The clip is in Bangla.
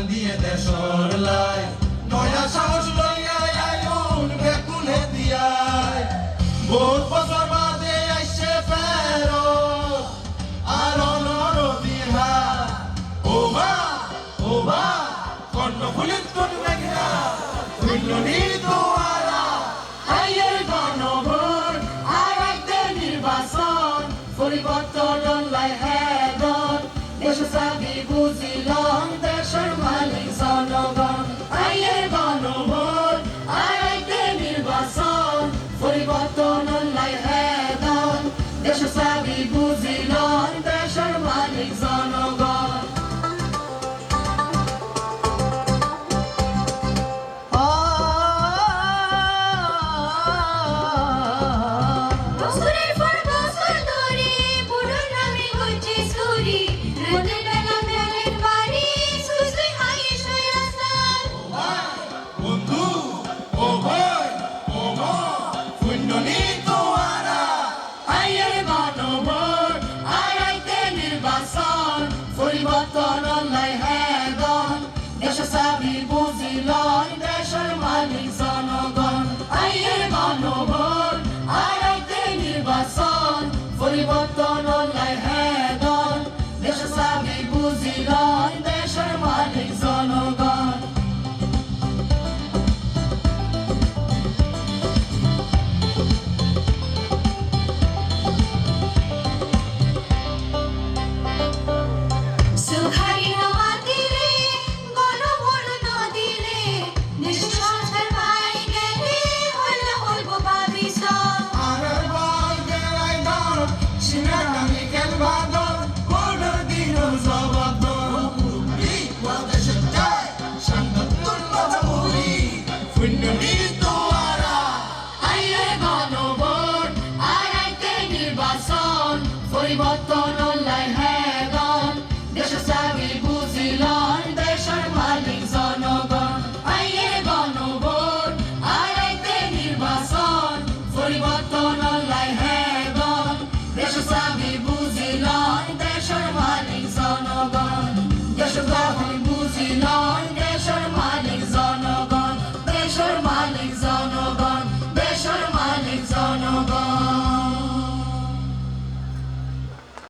দিয়ে দেশর লাই নয়া সাহস লইয়া আইন বেকুলে দিয়াই বহুত বছর বাদে আইসে ফেরত আর অনরদিহা ও মা কর্ণফুলিত কোন মেঘনা ফুলনি তোয়ারা আইয়ের গণভোট আর একদিন নির্বাচন পরিবর্তন লাই হেদন দেশ চাবি বুঝিলং দেশের মালিক জনগণ আইয়ের গণভোট আর একদিন নির্বাচন পরিবর্তন লাই হেদন দেশ চাবি বুঝিলং দেশের মালিক জনগণ বছরের পর বছর ধরে বুড়োর নামে হচ্ছে চুরি রোদের বেলা মেলের বাড়ি সুসুই হাইয়ে শুয়ে আসার বন্ধু ও ভাই ও মা ফুলনি তোয়ারা আইয়ের গণভোট আর একদিন নির্বাচন পরিবর্তন লাই হেদন দেশ চাবি বুঝিলং দেশের মালিক জনগণ আইয়ের গণভোট আর একদিন নির্বাচন পরিবর্তন লাই হেদন দেশ চাবি বুঝিলং দেশের মালিক জনগণ সুখারি নওয়া দিলে গণভোট না দিলে দেশ সংস্কার পাই গেলে হইলে হইব বাবিসন আনার বল গেলাই দর সিনাকামি খেলবা দর বর্ডার দিন জবাব দর মুরব্বি ওয়াদেশ চাই সংগঠন কথা বলি ফুলনি তোয়ারা আইয়ের গণভোট আর একদিন নির্বাচন পরিবর্তন